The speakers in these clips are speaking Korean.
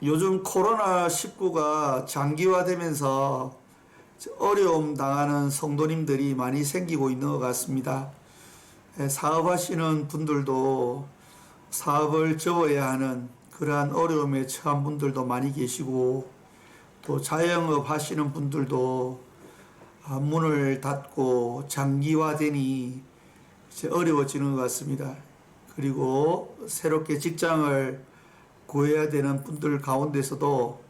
요즘 코로나19가 장기화되면서 어려움 당하는 성도님들이 많이 생기고 있는 것 같습니다. 사업하시는 분들도 사업을 접어야 하는 그러한 어려움에 처한 분들도 많이 계시고, 또 자영업 하시는 분들도 문을 닫고 장기화되니 이제 어려워지는 것 같습니다. 그리고 새롭게 직장을 구해야 되는 분들 가운데서도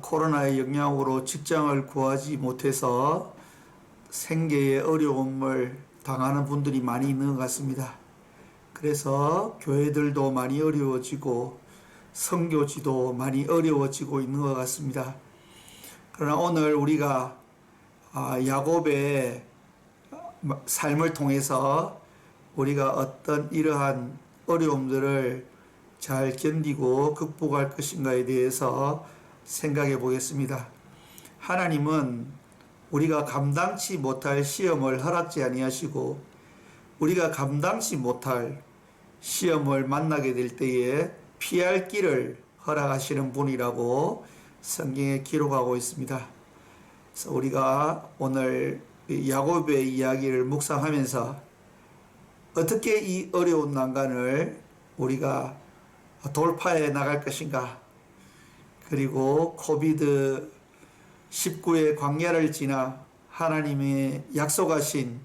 코로나의 영향으로 직장을 구하지 못해서 생계에 어려움을 당하는 분들이 많이 있는 것 같습니다. 그래서 교회들도 많이 어려워지고 선교지도 많이 어려워지고 있는 것 같습니다. 그러나 오늘 우리가 야곱의 삶을 통해서 우리가 어떤 이러한 어려움들을 잘 견디고 극복할 것인가에 대해서 생각해 보겠습니다. 하나님은 우리가 감당치 못할 시험을 허락지 아니하시고 우리가 감당치 못할 시험을 만나게 될 때에 피할 길을 허락하시는 분이라고 성경에 기록하고 있습니다. 그래서 우리가 오늘 야곱의 이야기를 묵상하면서 어떻게 이 어려운 난관을 우리가 돌파해 나갈 것인가, 그리고 코비드19의 광야를 지나 하나님의 약속하신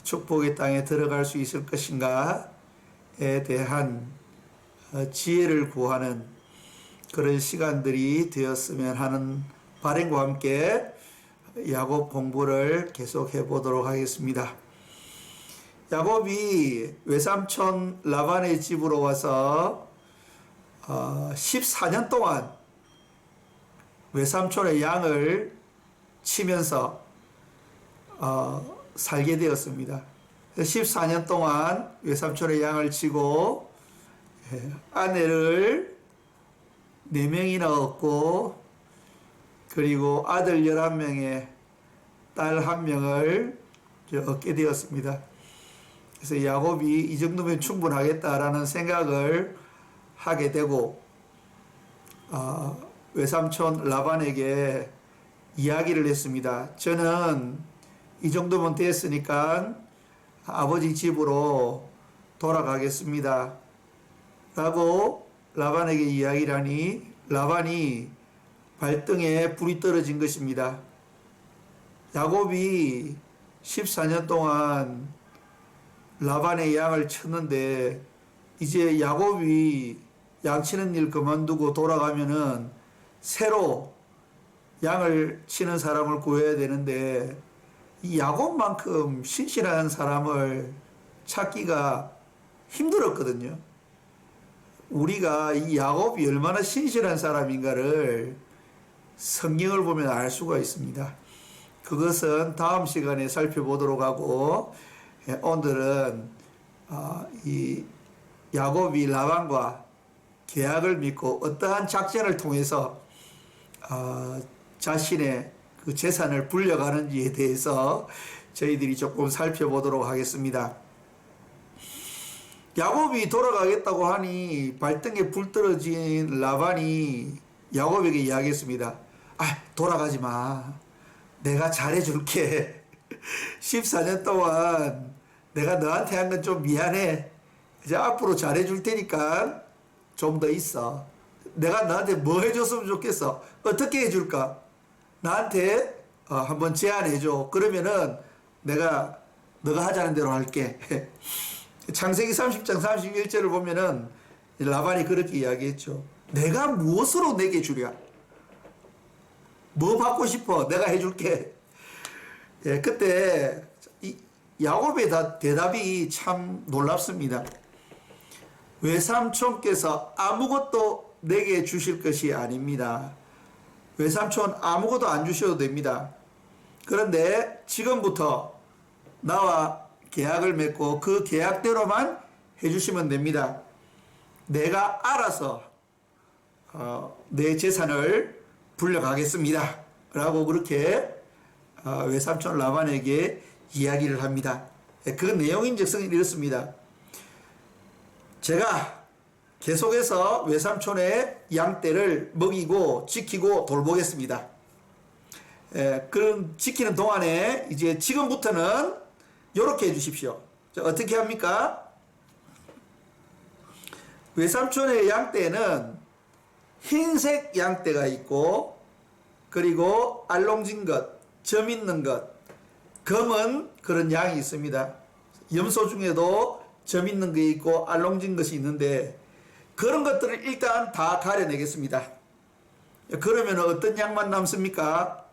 축복의 땅에 들어갈 수 있을 것인가에 대한 지혜를 구하는 그런 시간들이 되었으면 하는 바람과 함께 야곱 공부를 계속해 보도록 하겠습니다. 야곱이 외삼촌 라반의 집으로 와서 14년 동안 외삼촌의 양을 치면서 살게 되었습니다. 14년 동안 외삼촌의 양을 치고 아내를 4명이나 얻고, 그리고 아들 11명에 딸 1명을 얻게 되었습니다. 그래서 야곱이 이 정도면 충분하겠다라는 생각을 하게 되고, 외삼촌 라반에게 이야기를 했습니다. 저는 이 정도면 됐으니까 아버지 집으로 돌아가겠습니다 라고 라반에게 이야기를 하니, 라반이 발등에 불이 떨어진 것입니다. 야곱이 14년 동안 라반의 양을 쳤는데 이제 야곱이 양치는 일 그만두고 돌아가면은 새로 양을 치는 사람을 구해야 되는데, 이 야곱만큼 신실한 사람을 찾기가 힘들었거든요. 우리가 이 야곱이 얼마나 신실한 사람인가를 성경을 보면 알 수가 있습니다. 그것은 다음 시간에 살펴보도록 하고, 오늘은 이 야곱이 라반과 계약을 맺고 어떠한 작전을 통해서 자신의 그 재산을 불려가는지에 대해서 저희들이 조금 살펴보도록 하겠습니다. 야곱이 돌아가겠다고 하니 발등에 불 떨어진 라반이 야곱에게 이야기했습니다. 돌아가지 마. 내가 잘해줄게. 14년 동안 내가 너한테 한 건 좀 미안해. 이제 앞으로 잘해줄 테니까 좀 더 있어. 내가 너한테 뭐 해줬으면 좋겠어? 어떻게 해줄까? 나한테 한번 제안해줘. 그러면은 내가 너가 하자는 대로 할게. 창세기 30장 31절을 보면은 라반이 그렇게 이야기했죠. 내가 무엇으로 내게 주랴? 뭐 받고 싶어? 내가 해줄게. 그때 야곱의 대답이 참 놀랍습니다. 외삼촌께서 아무것도 내게 주실 것이 아닙니다. 외삼촌 아무것도 안 주셔도 됩니다. 그런데 지금부터 나와 계약을 맺고 그 계약대로만 해주시면 됩니다. 내가 알아서 내 재산을 불려가겠습니다 라고 그렇게 외삼촌 라반에게 이야기를 합니다. 그 내용인즉슨 이렇습니다. 제가 계속해서 외삼촌의 양떼를 먹이고 지키고 돌보겠습니다. 그럼 지키는 동안에 이제 지금부터는 이렇게 해주십시오. 자, 어떻게 합니까? 외삼촌의 양떼는 흰색 양떼가 있고, 그리고 알롱진 것, 점 있는 것, 검은 그런 양이 있습니다. 염소 중에도 점 있는 게 있고 알롱진 것이 있는데, 그런 것들을 일단 다 가려내겠습니다. 그러면 어떤 양만 남습니까?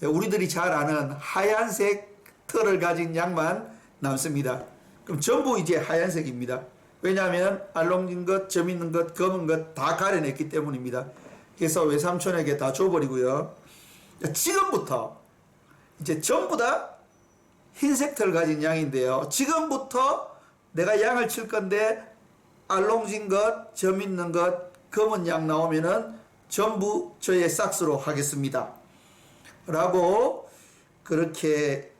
우리들이 잘 아는 하얀색 털을 가진 양만 남습니다. 그럼 전부 이제 하얀색입니다. 왜냐하면 알롱진 것, 점 있는 것, 검은 것 다 가려냈기 때문입니다. 그래서 외삼촌에게 다 줘버리고요. 지금부터 이제 전부 다 흰색 털 가진 양인데요. 지금부터 내가 양을 칠 건데 알롱진 것, 점 있는 것, 검은 양 나오면은 전부 저의 싹스로 하겠습니다. 라고 그렇게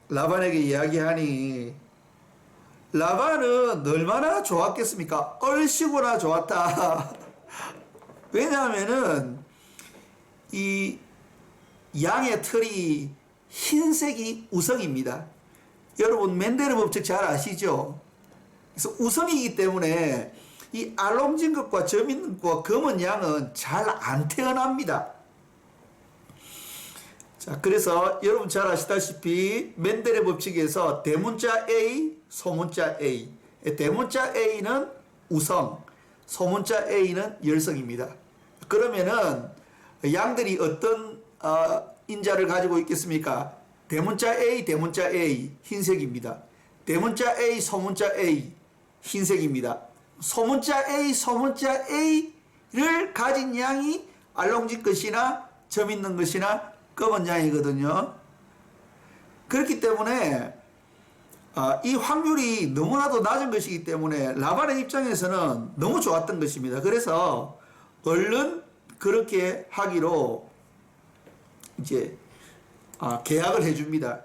라반에게 이야기하니, 라반은 얼마나 좋았겠습니까? 얼씨구나 좋았다. 왜냐하면은 이 양의 털이 흰색이 우성입니다. 여러분 맨델의 법칙 잘 아시죠? 그래서 우성이기 때문에 이 알롱진 것과 점 있는 것과 검은 양은 잘 안 태어납니다. 자, 그래서 여러분 잘 아시다시피 맨델의 법칙에서 대문자 A, 소문자 A. 대문자 A는 우성, 소문자 A는 열성입니다. 그러면은 양들이 어떤 인자를 가지고 있겠습니까? 대문자 A, 대문자 A, 흰색입니다. 대문자 A, 소문자 A, 흰색입니다. 소문자 A, 소문자 A를 가진 양이 알롱진 것이나 점 있는 것이나 검은 양이거든요. 그렇기 때문에 이 확률이 너무나도 낮은 것이기 때문에 라반의 입장에서는 너무 좋았던 것입니다. 그래서 얼른 그렇게 하기로 이제 계약을 해줍니다.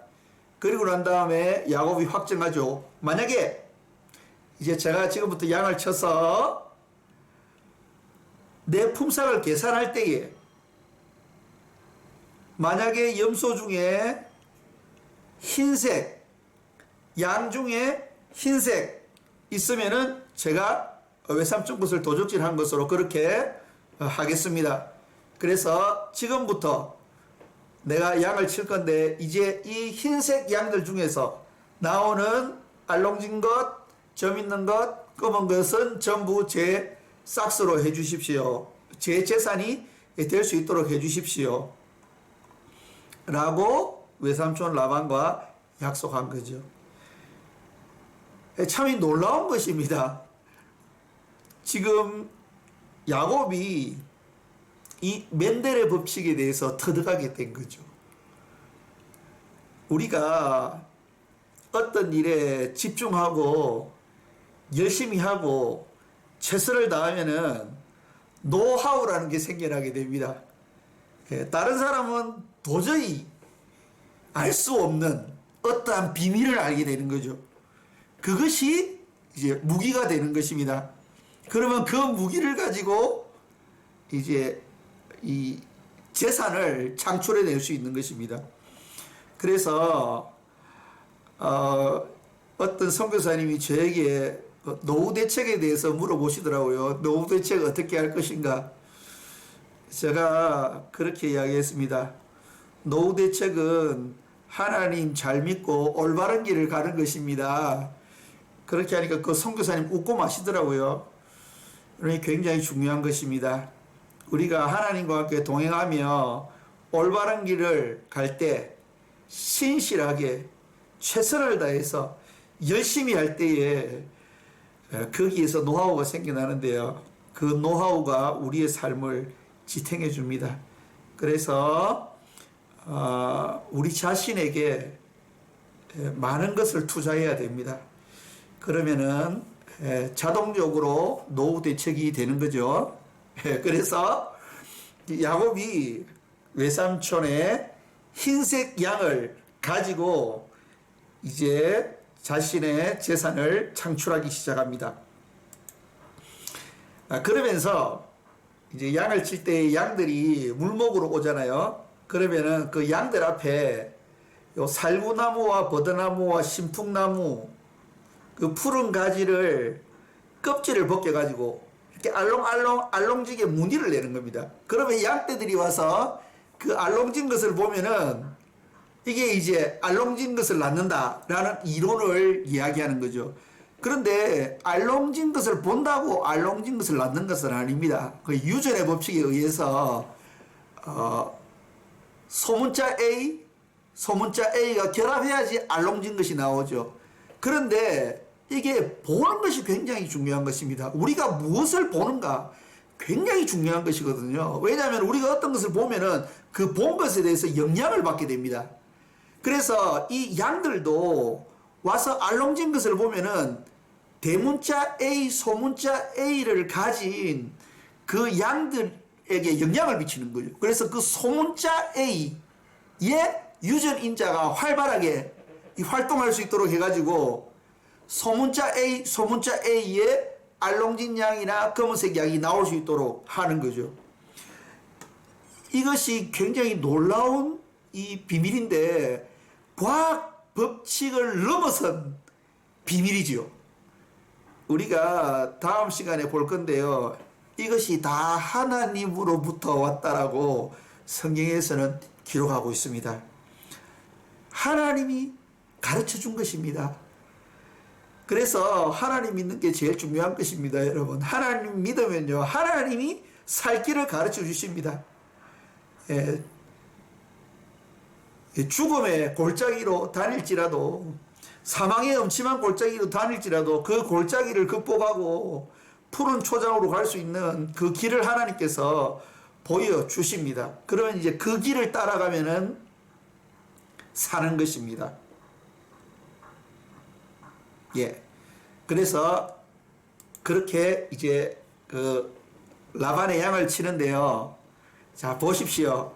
그리고 난 다음에 야곱이 확정하죠. 만약에 이제 제가 지금부터 양을 쳐서 내 품삯을 계산할 때에 만약에 염소 중에 흰색, 양 중에 흰색 있으면은 제가 외삼촌 것을 도적질한 것으로 그렇게 하겠습니다. 그래서 지금부터 내가 양을 칠 건데 이제 이 흰색 양들 중에서 나오는 알롱진 것, 점 있는 것, 검은 것은 전부 제 싹스로 해 주십시오. 제 재산이 될 수 있도록 해 주십시오. 라고 외삼촌 라반과 약속한 거죠. 참 놀라운 것입니다. 지금 야곱이 이 맨델의 법칙에 대해서 터득하게 된 거죠. 우리가 어떤 일에 집중하고 열심히 하고 최선을 다하면은 노하우라는 게 생겨나게 됩니다. 다른 사람은 도저히 알 수 없는 어떠한 비밀을 알게 되는 거죠. 그것이 이제 무기가 되는 것입니다. 그러면 그 무기를 가지고 이제 이 재산을 창출해낼 수 있는 것입니다. 그래서 어떤 선교사님이 저에게 노후 대책에 대해서 물어보시더라고요. 노후 대책 어떻게 할 것인가? 제가 그렇게 이야기했습니다. 노후 대책은 하나님 잘 믿고 올바른 길을 가는 것입니다. 그렇게 하니까 그 선교사님 웃고 마시더라고요. 그러니 굉장히 중요한 것입니다. 우리가 하나님과 함께 동행하며 올바른 길을 갈 때 신실하게 최선을 다해서 열심히 할 때에 거기에서 노하우가 생겨나는데요. 그 노하우가 우리의 삶을 지탱해 줍니다. 그래서 우리 자신에게 많은 것을 투자해야 됩니다. 그러면은 자동적으로 노후 대책이 되는 거죠. 그래서 야곱이 외삼촌의 흰색 양을 가지고 이제 자신의 재산을 창출하기 시작합니다. 그러면서 이제 양을 칠 때 양들이 물목으로 오잖아요. 그러면은 그 양들 앞에 요 살구나무와 버드나무와 신풍나무 그 푸른 가지를 껍질을 벗겨가지고 이렇게 알롱지게 무늬를 내는 겁니다. 그러면 양떼들이 와서 그 알롱진 것을 보면은 이게 이제 알롱진 것을 낳는다라는 이론을 이야기하는 거죠. 그런데 알롱진 것을 본다고 알롱진 것을 낳는 것은 아닙니다. 그 유전의 법칙에 의해서 소문자 A, 소문자 A가 결합해야지 알롱진 것이 나오죠. 그런데 이게 보는 것이 굉장히 중요한 것입니다. 우리가 무엇을 보는가 굉장히 중요한 것이거든요. 왜냐하면 우리가 어떤 것을 보면은 그 본 것에 대해서 영향을 받게 됩니다. 그래서 이 양들도 와서 알롱진 것을 보면은 대문자 A, 소문자 A를 가진 그 양들에게 영향을 미치는 거예요. 그래서 그 소문자 A의 유전인자가 활발하게 활동할 수 있도록 해가지고 소문자 A의 알롱진 양이나 검은색 양이 나올 수 있도록 하는 거죠. 이것이 굉장히 놀라운 이 비밀인데 과학 법칙을 넘어선 비밀이죠. 우리가 다음 시간에 볼 건데요. 이것이 다 하나님으로부터 왔다라고 성경에서는 기록하고 있습니다. 하나님이 가르쳐 준 것입니다. 그래서 하나님 믿는 게 제일 중요한 것입니다, 여러분. 하나님 믿으면요, 하나님이 살 길을 가르쳐 주십니다. 죽음의 골짜기로 다닐지라도, 사망의 음침한 골짜기로 다닐지라도 그 골짜기를 극복하고 푸른 초장으로 갈 수 있는 그 길을 하나님께서 보여주십니다. 그러면 이제 그 길을 따라가면은 사는 것입니다. 예. 그래서 그렇게 이제 그 라반의 양을 치는데요. 자, 보십시오.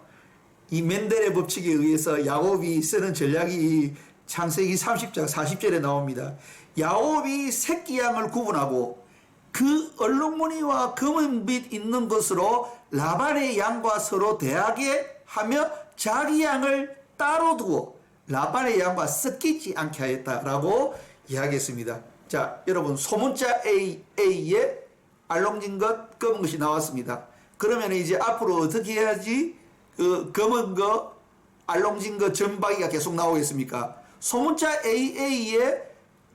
이 멘델의 법칙에 의해서 야곱이 쓰는 전략이 창세기 30장 40절에 나옵니다. 야곱이 새끼 양을 구분하고 그 얼룩무늬와 검은빛 있는 것으로 라반의 양과 서로 대하게 하며 자기 양을 따로 두고 라반의 양과 섞이지 않게 하였다라고 이야기했습니다. 자, 여러분, 소문자 A의 알롱진 것, 검은 것이 나왔습니다. 그러면 이제 앞으로 어떻게 해야지 그 검은 거, 알롱진 것, 점박이가 계속 나오겠습니까? 소문자 AA의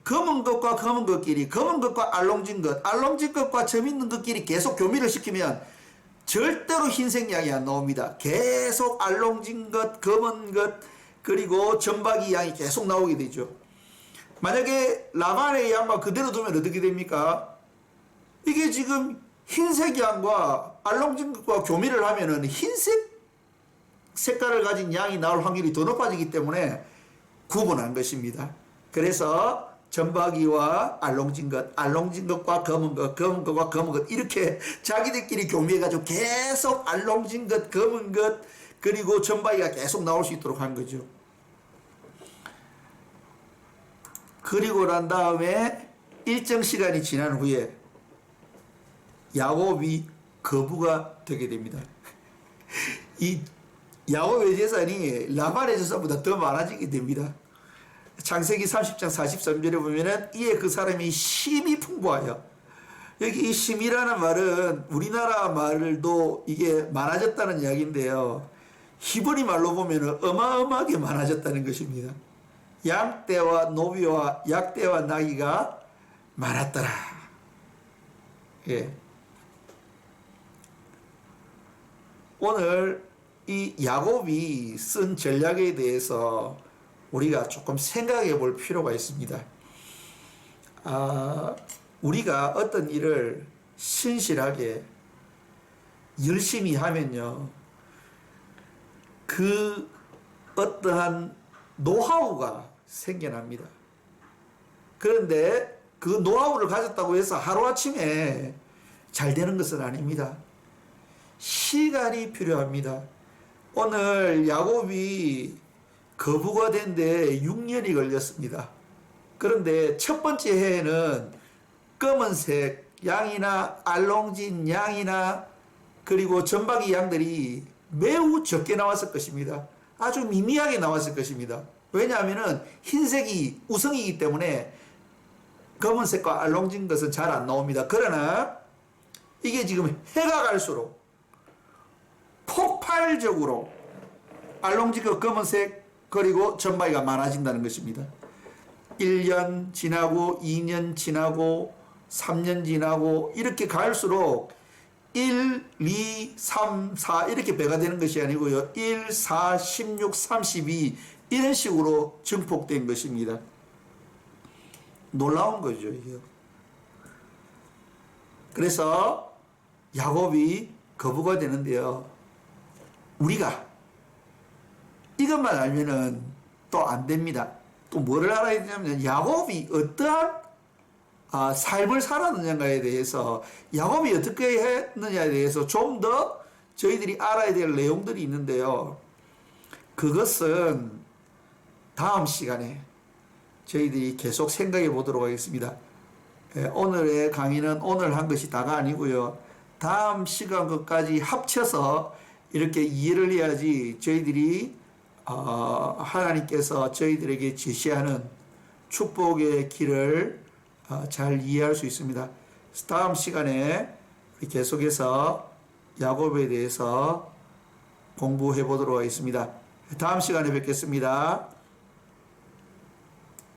검은 것과 검은 것끼리, 검은 것과 알롱진 것과 점 있는 것끼리 계속 교미를 시키면 절대로 흰색 양이 안 나옵니다. 계속 알롱진 것, 검은 것, 그리고 점박이 양이 계속 나오게 되죠. 만약에 라반의 양과 그대로 두면 어떻게 됩니까? 이게 지금 흰색 양과 알롱진 것과 교미를 하면은 흰색 색깔을 가진 양이 나올 확률이 더 높아지기 때문에 구분한 것입니다. 그래서 점박이와 알롱진 것과 검은 것과 검은 것 이렇게 자기들끼리 교미해가지고 계속 알롱진 것, 검은 것 그리고 점박이가 계속 나올 수 있도록 한 거죠. 그리고 난 다음에 일정 시간이 지난 후에 야곱이 거부가 되게 됩니다. 이 야곱의 재산이 라반의 재산보다 더 많아지게 됩니다. 창세기 30장 43절에 보면은 이에 그 사람이 심히 풍부하여, 여기 이 심이라는 말은 우리나라 말도 이게 많아졌다는 이야기인데요. 히브리 말로 보면은 어마어마하게 많아졌다는 것입니다. 양떼와 노비와 약떼와 나귀가 많았더라. 예. 오늘 이 야곱이 쓴 전략에 대해서 우리가 조금 생각해 볼 필요가 있습니다. 우리가 어떤 일을 신실하게 열심히 하면요, 그 어떠한 노하우가 생겨납니다. 그런데 그 노하우를 가졌다고 해서 하루아침에 잘 되는 것은 아닙니다. 시간이 필요합니다. 오늘 야곱이 거부가 된 데 6년이 걸렸습니다. 그런데 첫 번째 해에는 검은색 양이나 알롱진 양이나 그리고 점박이 양들이 매우 적게 나왔을 것입니다. 아주 미미하게 나왔을 것입니다. 왜냐하면 흰색이 우성이기 때문에 검은색과 알롱진 것은 잘 안 나옵니다. 그러나 이게 지금 해가 갈수록 폭발적으로 알롱진과 검은색 그리고 점박이가 많아진다는 것입니다. 1년 지나고 2년 지나고 3년 지나고 이렇게 갈수록 1, 2, 3, 4 이렇게 배가 되는 것이 아니고요. 1, 4, 16, 32 이런 식으로 증폭된 것입니다. 놀라운 거죠. 이게. 그래서 야곱이 거부가 되는데요. 우리가 이것만 알면은 또 안 됩니다. 또 뭐를 알아야 되냐면 야곱이 어떠한 삶을 살았느냐에 대해서 야곱이 어떻게 했느냐에 대해서 좀 더 저희들이 알아야 될 내용들이 있는데요. 그것은 다음 시간에 저희들이 계속 생각해 보도록 하겠습니다. 오늘의 강의는 오늘 한 것이 다가 아니고요. 다음 시간 것까지 합쳐서 이렇게 이해를 해야지 저희들이 하나님께서 저희들에게 제시하는 축복의 길을 잘 이해할 수 있습니다. 다음 시간에 계속해서 야곱에 대해서 공부해 보도록 하겠습니다. 다음 시간에 뵙겠습니다.